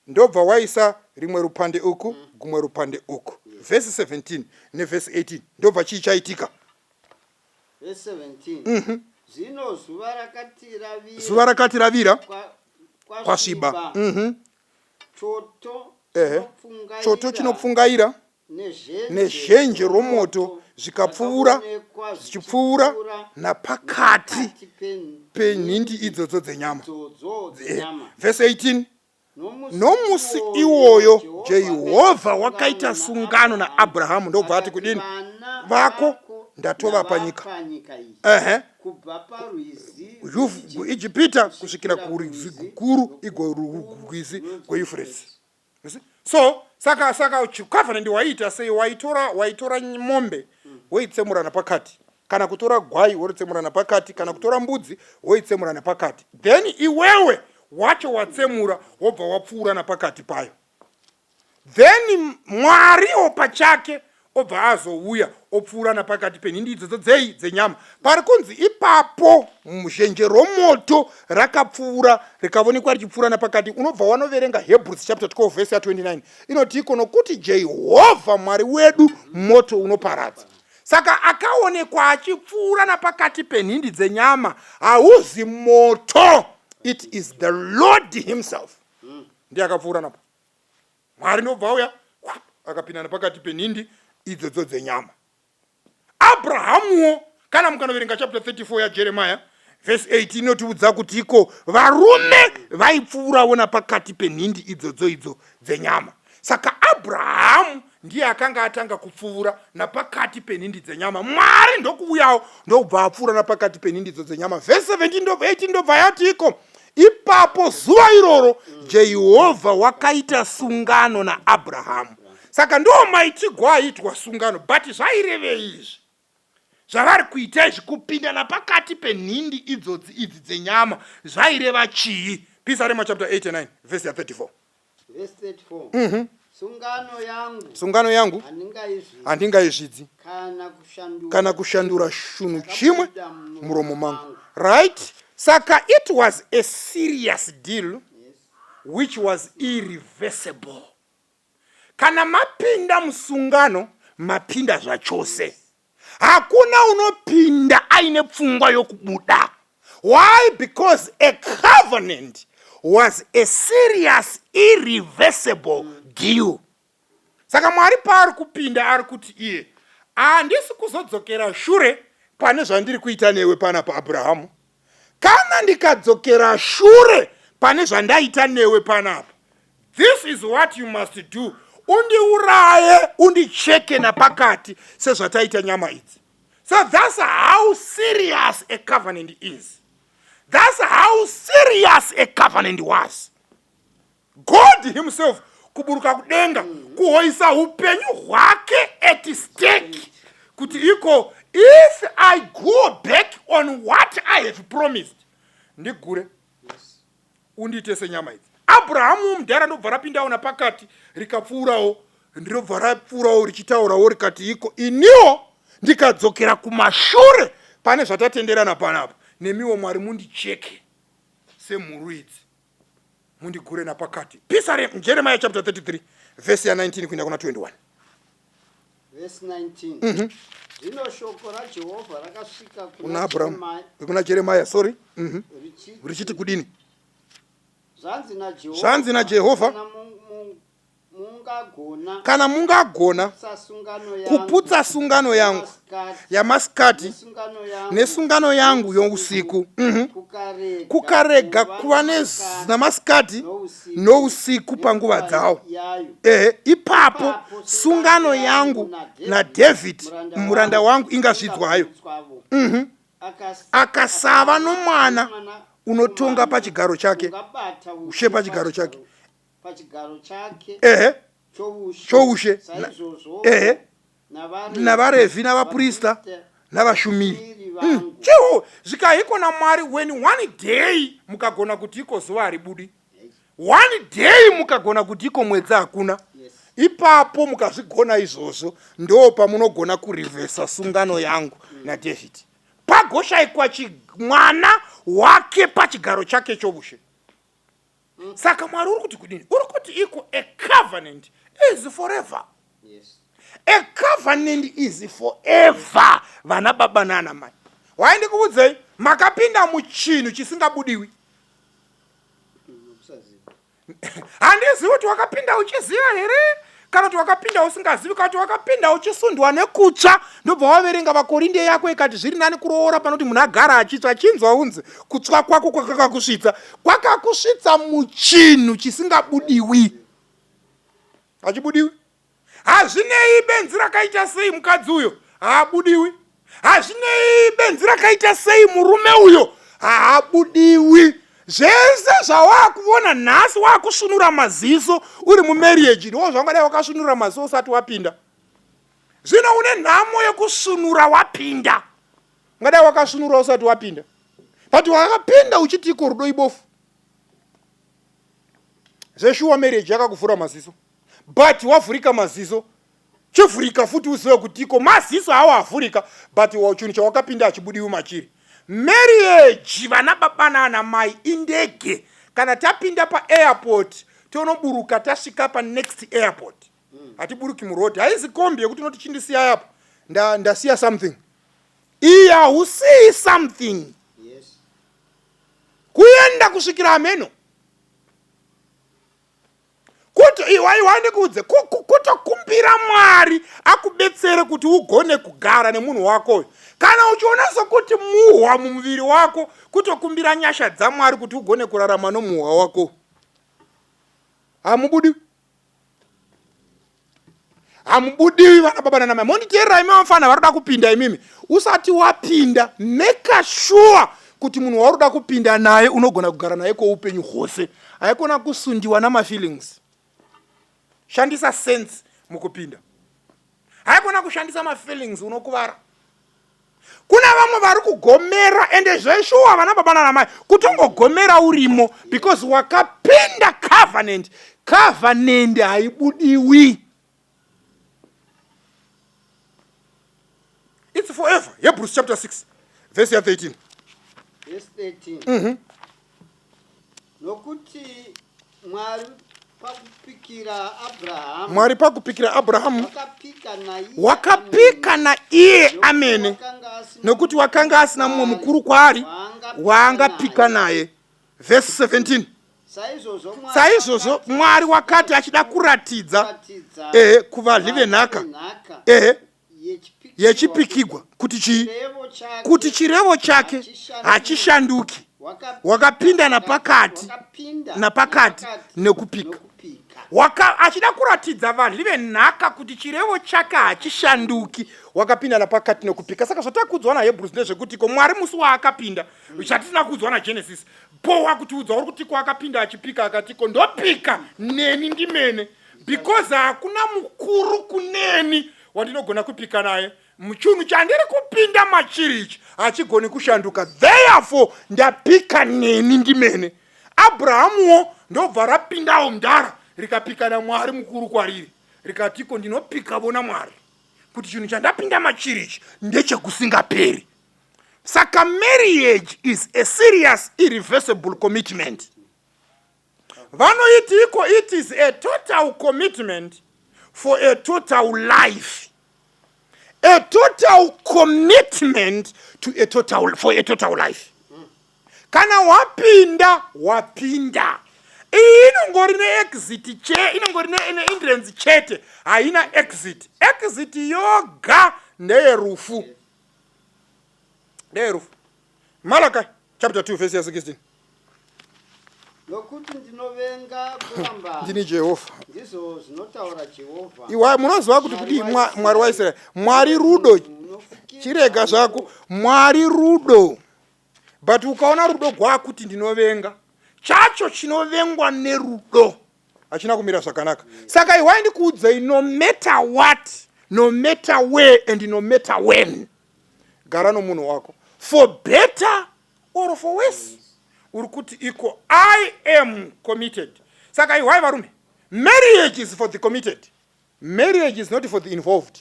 ndobva waisa rimwe rupande uku gumwe rupande uku. Verse 17 neverse 18 ndobva chii chaitika. Verse 17. Zvino zuva rakati ravira kwasviba, choto chinopfungaira nezhenje romoto zvichipfuura napakati penhindi idzodzo dzenyama. Verse 18 nomusi iwoyo Jehovha wakaita sungano naAbhurahamu, ndobva ati kudini vako ndatovapa nyika kubva parwizi Ijipita kusvikira kurwizi gukuru igwo rwizi rweEuphrates. So saka covenant waita sei, waitora mombe woitsemura napakati, kana kutora gwai woritsemura napakati, kana kutora mbudzi woitsemura napakati, then iwewe wacho watsemura wobva wapfuura napakati payo, then Mwariwo pachake obva azouya opfuura napakati penhindi idzodzo dzenyama. Pari kunzi ipapo muzhenje romoto rakapfuura rikavonekwa richipfuura napakati. Unobva wanoverenga Hebrews chapter 12 verse 29 inoti iko nokuti Jehovha Mwari wedu moto unoparadza. Saka akaonekwa achipfuura napakati penhindi dzenyama, hauzi moto, it is the Lord himself ndiye akapfuura napo. Mwari ndobva uya akapinda napakati penhindi idzodzo dzenyama. Abrahamuwo kana mukanoverenga chapter 34 yaJeremiah verse 18 inotiudza kuti iko varume vaipfuurawo napakati penhindi idzodzo dzenyama. Saka Abrahamu ndiye akanga atanga kupfuura napakati penhindi dzenyama. Mwari ndokuuyawo ndobva apfuura napakati penhindi idzodzo dzenyama. Verse 18 ndobva yati iko ipapo zuva iroro Jehovha wakaita sungano naAbhurahamu. Saka ndo maitigwa aitwa sungano, but zvaireve izvi zvavari kuita izvi kupinda napakati penhindi idzi dzenyama zvaireva chii? Pisarema chapter 89 verse 34. Verse 34. Sungano yangu handingaizvidzi kana kushandura shunhu chimwe muromo mangu. Right? Saka it was a serious deal which was irreversible. Kana mapinda musungano mapinda zvachose, hakuna unopinda aine pfungwa yokubuda. Why? Because a covenant was a serious irreversible deal. Saka Mwari paari kupinda ari kuti iye handisi kuzodzokera shure pane zvandiri kuita newe pana paAbhurahamu. Kana ndikadzokera shure pane zvandaita newe panapa, this is what you must do. Undiuraye undicheke napakati sezvataita nyama idzi. So that's how serious a covenant is. That's how serious a covenant was. God himself kuburuka kudenga kuhoisa upenyu hwake at stake kuti iko if I go back on what I have promised ndigure undite senyama idzi. Abrahamu mudhara ndobva rapindawo napakati rikapfuurawo ndinobva rapfuurawo richitaurawo rikati iko iniwo ndikadzokera kumashure pane zvatatenderana panapa nemiwo Mwari mundicheke semhuru idzi mundigure napakati. Pisare Jeremiah chapter 33 verse ya 19 kuenda kuna 21. Verse 19. Zvino shoko raJehovha rakasvika kuna Abraham kuna Jeremiah richiti kudini? Zvanzi naJehovha kana mungagona kuputsa sungano yangu yamasikati nesungano yangu yousiku kukarega kuva namasikati nousiku panguva dzawo, ipapo sungano yangu naDavid muranda wangu ingazvidzwayo, akasava nomwana unotonga pachigaro chake, ushe pachigaro chake choushe navaRevhi navaprista navashumiri. Cheho zvikaiko naMwari when one day mukagona kuti iko zuva haribudi, one day mukagona kuti iko mwedzi hakuna, ipapo mukazvigona izvozvo ndo pamunogona kurivhesa sungano yangu naDavid, pagoshayikwa mwana wake pachigaro chake choushe. Saka Mwari uri kuti kudini? Uri kuti iko a covenant is forever. A covenant is forever. Vana baba nana mai. Waindi kuudzei makapinda muchinhu chisingabudiwi. Handizivi kuti wakapinda uchiziva here kana kuti wakapinda usingazivi, kana kuti wakapinda uchisundwa nekutsva ndobva waverenga vakorinde yako ikati zviri nani kuroora panoti munhu agara achitsva. Chinzwa unzi kutsva kwako kwakakusvitsa muchinhu chisingabudiwi. Hachibudiwi. Hazvinei benzi rakaita sei mukadzi uyo haabudiwi. Hazvinei benzi rakaita sei murume uyo haabudiwi. Zvese zvawaakuona nhasi waakusunura maziso uri mumarriage ndiwo zvangadai wakasunura maziso usati wapinda. Zvino une nhamo yekusunura wapinda, ungadai wakasunura usati wapinda, but wakapinda uchiti iko rudo ibofu. Zveshuwa marriage yakakuvhura maziso, but wavhurika maziso chivhurika futi uzive kuti iko maziso hawo avhurika, but chinhu chawakapinda hachibudiwi machiri. Marriage vana baba nana mai indege, kana tapinda paairport tonoburuka tasvika panext airport hatiburuki muroad. Haizi kombi yekuti unoti chindisiya apo ndasiya something. Iya hausiyi something. Kuenda kusvikira ameno kuti wainde kuudze kutokumbira Mwari akubetsere kuti ugone kugara nemunhu wako. Kana uchiona sokuti muhwa mumuviri wako kutokumbira nyasha dzaMwari kuti ugone kurarama nomuhwa wako. Hamubudiwi vana baba nana mai. Monditeerera imi vamufana varoda kupinda imimi. Usati wapinda make sure kuti munhu waroda kupinda naye unogona kugara naye kweupenyu hwose. Haikona kusundiwa namafeelings. Shandisa sense mukupinda. Haikona kushandisa mafeelings unokuvara. Kuna vamwe vari kugomera ende zveshuwa vana baba nana mai kutongogomera urimo because wakapinda covenant. Covenant haibudiwi. It's forever. Hebrews chapter 6 verse 13. Verse 13. Nokuti Mwari pakupikira Abrahamu wakapika na iye amene, nokuti wakanga asina mumwe mukuru kwaari waangapika naye. Verse 17. Saizvozvo Mwari wakati achida kuratidza kuvaryi venhaka yechipikigwa kuti chirevo chake hachishanduki, wakapinda napakati nekupika. achida kuratidza vanhu live nhaka kuti chirevo chake hachishanduki, wakapinda napakati nekupika. Saka zvatakuudzwa naHebrews ndezvekutiko Mwari musi waakapinda, zvatisina kuudzwa naGenesis, po wakutiudza uri kutiko akapinda achipika akatiko ndopika neni ndimene, because hakuna mukuru kuneni wandinogona kupika naye. Muchinhu chandiri kupinda machirichi hachigoni kushanduka, therefore ndapika neni ndimene. Abrahamuwo ndobva rapindawo mudhara rikapika naMwari mukuru kwariri, rikatiko ndinopika bona Mwari kuti chinhu chandapinda machirichi ndechekusingaperi. Saka marriage is a serious irreversible commitment. Vanoitiko it is a total commitment for a total life. A total commitment to for a total life. Kana wapinda. Inongori ne exit inongori ne entrance chete, haina exit. Exit yoga nerufu. Malachi chapter 2 verse 16. Nokuti ndinovenga kuramba. Ndini Jehova. Ndizo zvinotaura Jehova. Iwa munozwa kuti kudi Mwari wa Israeli, Mwari rudo. Chirega zvako, Mwari rudo. But ukaona rudo gwakuti ndinovenga, chacho chinovengwa nerudo hachina kumira zvakanaka. Saka iwa ndikuudzei, no matter what, no matter where and no matter when, gara nomunhu wako, for better or for worse. Uri kuti iko I am committed. Saka iwa varume, marriage is for the committed. Marriage is not for the involved.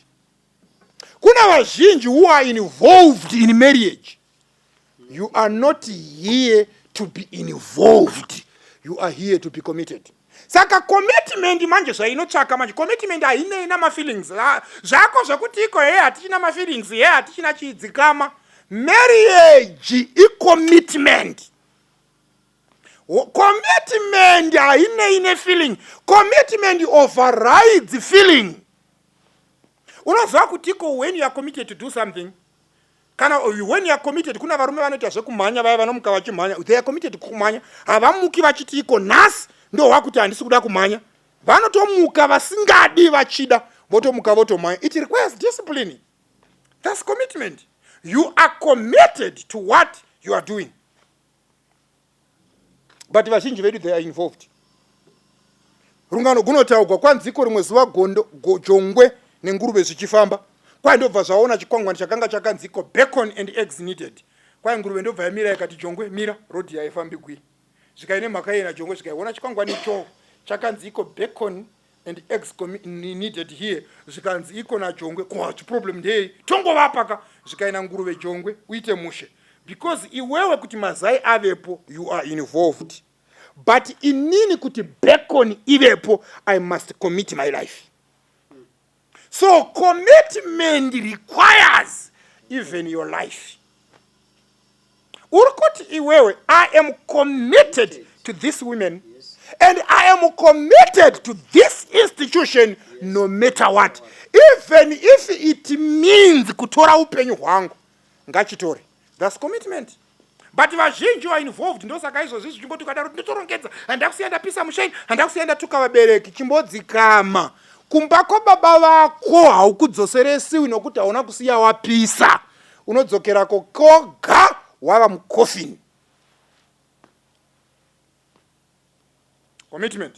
Kuna vazhinji who are involved in marriage. You are not here to be involved. You are here to be committed. Saka commitment manje zvainotsvaka manje, commitment haina ina ma-feelings. Zvako zvekuti iko hatichina ma-feelings, hatichina chidzikama. Marriage is commitment. Commitment haina ine feeling. Commitment overrides feeling. Unozva kuti iko when you are committed to do something, kana when you are committed, kuna varume vanoita zvekumhanya vaya vanomuka vachimhanya, they are committed kumhanya, havamuki vachiti iko nhasi ndo wakuti handisi kuda kumhanya, vanotomuka vasingadi vachida votomuka votomhanya. It requires discipline. That's commitment. You are committed to what you are doing. But vazhinji vedu, they are involved. Rungano gunotaugwa kwanziko rimwe zuva jongwe nenguruve zvichifamba, kwai ndobva zvaona chikwangwani chakanga chakanziko bacon and eggs needed. Kwai nguruve ndobva yamira ikati jongwe mira, rodi haifambi gwi. Zvikaine mhaka yena jongwe zvikaiona chikwangwani icho chakanziko bacon and eggs needed here, zvikanzi iko najongwe, kwa chiproblem ndei tongovapaka. Zvikaina nguruve jongwe uite mushe, because iwewe kuti mazai avepo, you are involved. But inini kuti bacon ivepo, I must commit my life. So commitment requires even your life. Urikuti iwewe, I am committed to this woman, and I am committed to this institution no matter what. Even if it means kutora upenyu hwangu, ngachitore. That's commitment. But vazhinji are involved, ndosaka izvozvi zvichimboti ukadaro nditorongedza, handakusiya ndapisa musheni, handakusiya ndatuka vabereki, chimbodzikama. Kumba kwababa vako haukudzoseresiwi nokuti hauna kusiya wapisa. Unodzokerako koga wava mukofini. Commitment.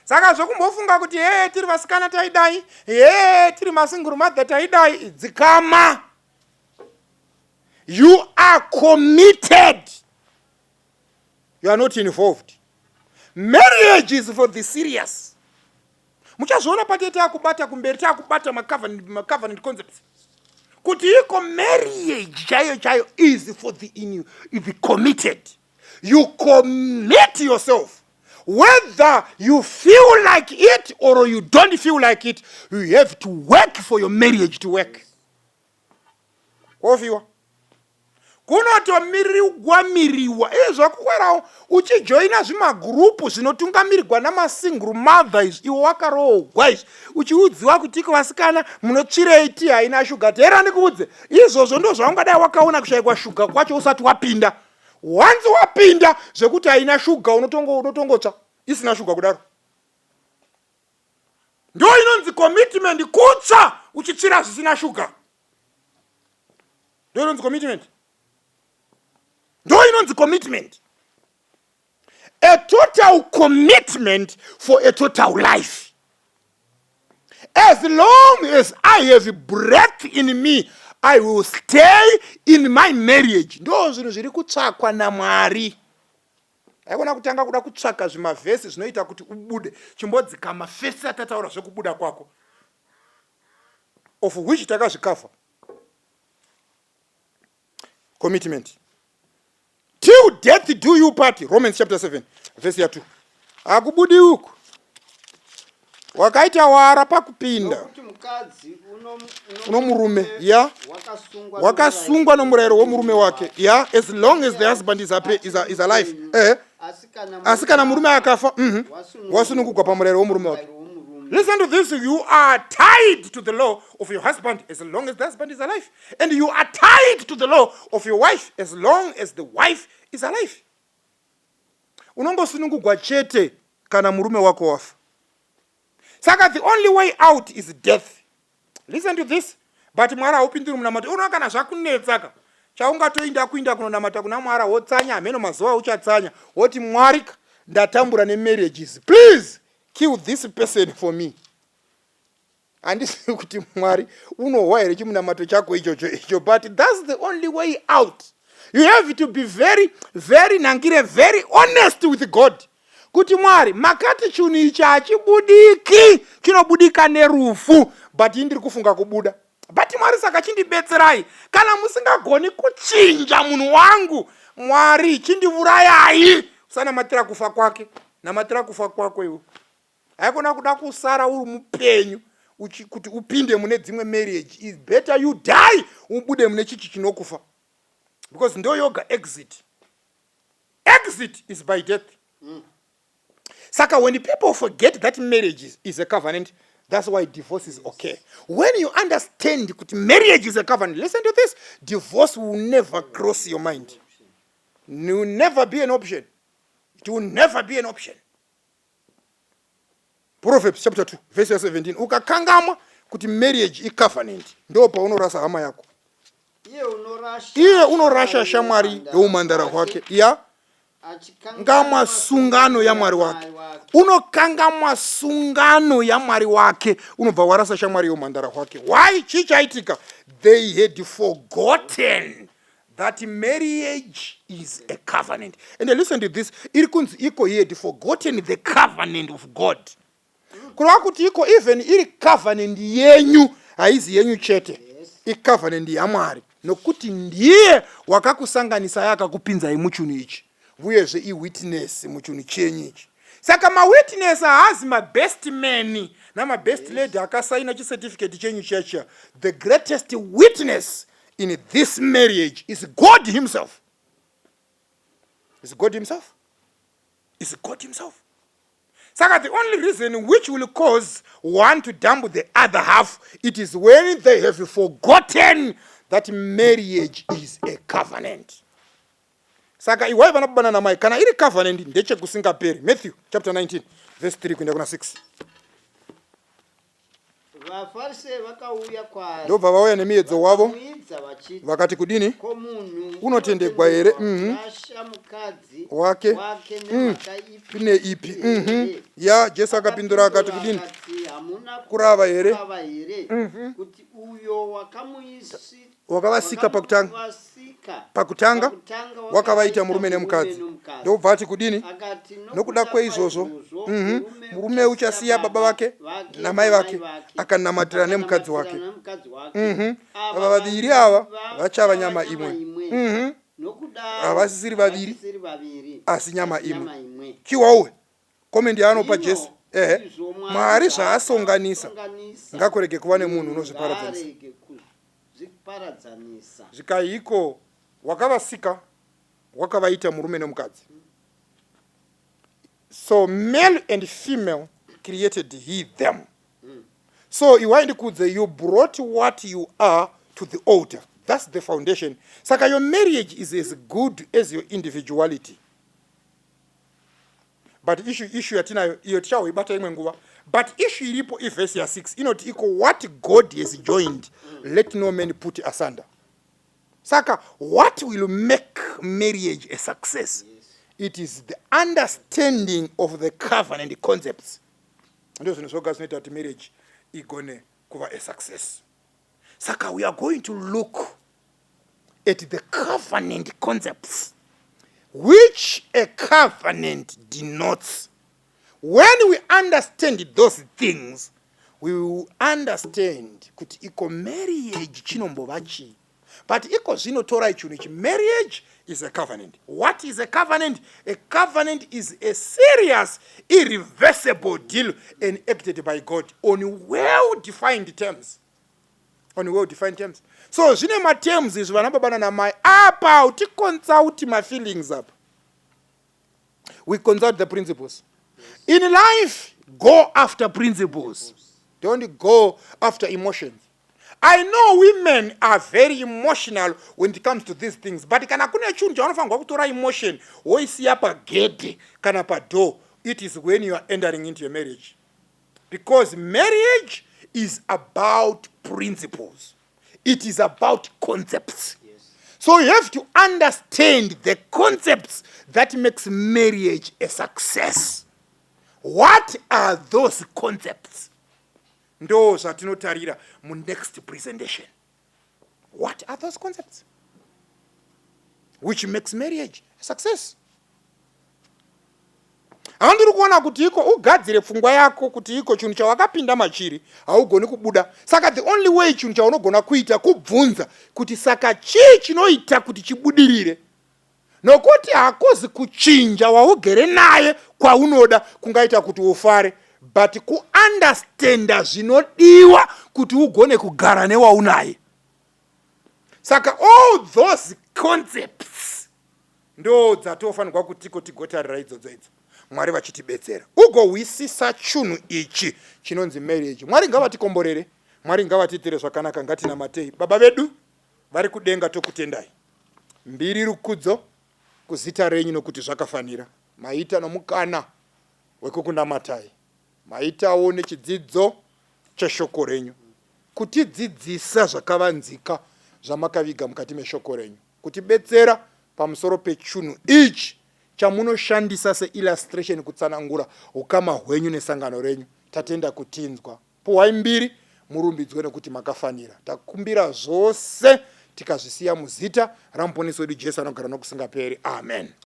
Saka zvokumbofunga kuti tiri vasikana taidai, tiri masingle mother taidai, dzikama. You are committed. You are not involved. Marriage is for the serious. Muchazona pati takubata kumberi takubata ma-covenant concepts. Kuti iko marriage chayo is for the committed. You commit yourself. Whether you feel like it or you don't feel like it, you have to work for your marriage to work. Ofiwa. Kunotomiriwa zvakukwerawo uchijoina zvimagrupu zvinotungamirirwa namasingle mothers, iwo wakarohwa izvi uchiudziwa kuti iko vasikana munotsvirei tii haina shuga. Tera ndikuudze, izvozvo ndo zvaungadai wakaona kushayikwa shuga kwacho usati wapinda. Once wapinda zvekuti haina shuga unotongotsva. isina shuga kudaro. Ndo inonzi commitment, kutsa uchichira zvisina shuga. Ndo inonzi commitment. Ndo inonzi commitment. A total commitment for a total life. As long as I have breath in me, I will stay in my marriage. Ndo zvinhu zviri kutsvakwa naMwari. Haikona kutanga kuda kutsvaka zvimavhesi zvinoita kuti ubude. Chimbodzika mavhesi atataura zvekubuda kwako, of which takazvikafa. Commitment. Till death do you part. Romans chapter 7 verse 2. Akubudi uku wakaita wara pakupinda uno murume ya wakasungwa nomurayiro womurume wake ya, as long as the husband is alive. Asi kana murume akafa wasunungurwa pamurayiro womurume wake. Listen to this, you are tied to the law of your husband as long as the husband is alive, and you are tied to the law of your wife as long as the wife is alive. Unongosunungurwa chete kana murume wako wafa. Saka the only way out is death. Listen to this. But Mwari haupindiri munamata. Uno kana zvakunetsaka chaungatoinda kuinda kunonamata kuna Mwari wotsanya ameno mazuva uchatsanya woti Mwari ndatambura nemarriages, please kill this person for me. Handisi kuti Mwari unohwa here chimunamato chako icho, but that's the only way out. You have to be very honest with God. Kuti Mwari makati chunhu ichi hachibudiki, chinobudika nerufu, but indiri kufunga kubuda. But Mwari saka chindibetserai kana musingagoni kuchinja munhu wangu, Mwari chindivurayai. Usanamatira kufa kwake, namatira kufa kwako iwe. Haikona kuda kusara uri mupenyu kuti upinde mune dzimwe marriage. It's better you die ubude mune chichi chinokufa, because ndo yoga exit. Exit is by death. Saka when people forget that marriage is a covenant, that's why divorce is okay. When you understand that marriage is a covenant, listen to this, divorce will never cross your mind. It will never be an option. It will never be an option. Proverbs chapter 2 verse 17. Ukakangama kuti marriage is covenant, ndo paunorasa hama yako. Iye unorasha shamwari youmandara wake. Ya ngama sungano ya Mwari wake. Unokanga masungano ya Mwari wake, unobva warasa shamwari youmandara wake. Why? Chichaitika, they had forgotten that marriage is a covenant. And listen to this, irikunzi iko he had forgotten the covenant of God. Kurava kuti iko even iri covenant yenyu, haizi yenyu chete, i covenant ya Mwari, nokuti ndiye wakakusanganisa yakakupinzai muchunhu ichi. Uyezve i-witness muchunhu chenyu ichi. Saka ma-witness haazi ma-best man nama-best lady akasaina chicertificate chenyu checha. The greatest witness in this marriage is God himself. Is God himself? Is God himself. Saka the only reason which will cause one to dump the other half, it is when they have forgotten that marriage is a covenant. Saka iwai vanabana na mai kana iri covenant ndeche kusingaperi. Matthew chapter 19 verse 3 kuenda kuna 6. Ndobva vauya nemiedzo wavo vakati kudini unotendegwa here wake pine ipi ya Jesu akapindura akati kudini kurava here wakavasika pakutanga wakavaita murume nemukadzi. Ndobva ati kudini nokuda kweizvozvo murume uchasiya baba vake namai vake akanamatira nemukadzi wake. Ava vaviri ava vachava nyama imwe. Havasisiri vaviri asi nyama imwe. Chiwauwe komendi yaanopa Jesu, Mwari zvaasonganisa ngakurege kuva nemunhu unozviparadzanisa. Zvikaiko wakavasika wakavaita murume nemukadzi. So male and female created he them. So you brought what you are to the altar. That's the foundation. Saka your marriage is as good as your individuality. but issue yatinayo iyo tichaoibata imwe nguva. But issue iripo verse ya 6 inoti iko what God has joined let no man put asunder. Saka what will make marriage a success? It is the understanding of the covenant concepts. Ndio zinosoka zinoita kuti marriage igone kuva a success. Saka we are going to look at the covenant concepts, which a covenant denotes. When we understand those things, we will understand kuti iko marriage chinombovachi. But iko zvinotora ichi marriage is a covenant. What is a covenant? A covenant is a serious, irreversible deal enacted by God on well-defined terms. On well-defined terms. So, zvine ma-terms is vanababana na mai apa uti consult my feelings up. We consult the principles. In life, go after principles. Don't go after emotions. I know women are very emotional when it comes to these things, but kana kuna chinhu chaunofanirwa kutora emotion woisiya pagedhe kana padoor, it is when you are entering into a marriage. Because marriage is about principles. It is about concepts. Yes. So you have to understand the concepts that makes marriage a success. What are those concepts? Ndo zatinotarira mu next presentation. What are those concepts which makes marriage a success? Andiri kuona kuti iko ugadzire pfungwa yako kuti iko chinhu chawakapinda machiri haugoni kubuda. Saka the only way chinhu chaunogona kuita kubvunza kuti saka chii chinoita kuti chibudirire. Nokuti hakozi kuchinja waugere naye kwaunoda kungaita kuti ufare, but kuunderstanda zvinodiwa kuti ugone kugara newaunaye. Saka all those concepts ndo dzatofanirwa kuti tigotarira idzodzo. Mwari vachitibetsera ugowisisa chinhu ichi chinonzi marriage. Mwari ngavatikomborere, Mwari ngavatiitire zvakanaka. Ngatinamatei. Baba vedu vari kudenga tokutendai. Mbiri rukudzo kuzita renyu nokuti zvakafanira. Maita nomukana wekukunamatai. Maitawo nechidzidzo cheshoko renyu. Kutidzidzisa zvakavanzika zvamakaviga mukati meshoko renyu. Kutibetsera pamusoro pechinhu ichi chamunoshandisa seillustration kutsanangura ukama hwenyu nesangano renyu. Tatenda kutinzwa. Puhai mbiri murumbidzwe nekuti makafanira. Takumbira zvose tikazvisiya muzita ramuponesi wedu Jesu anogara nokusingaperi. Amen.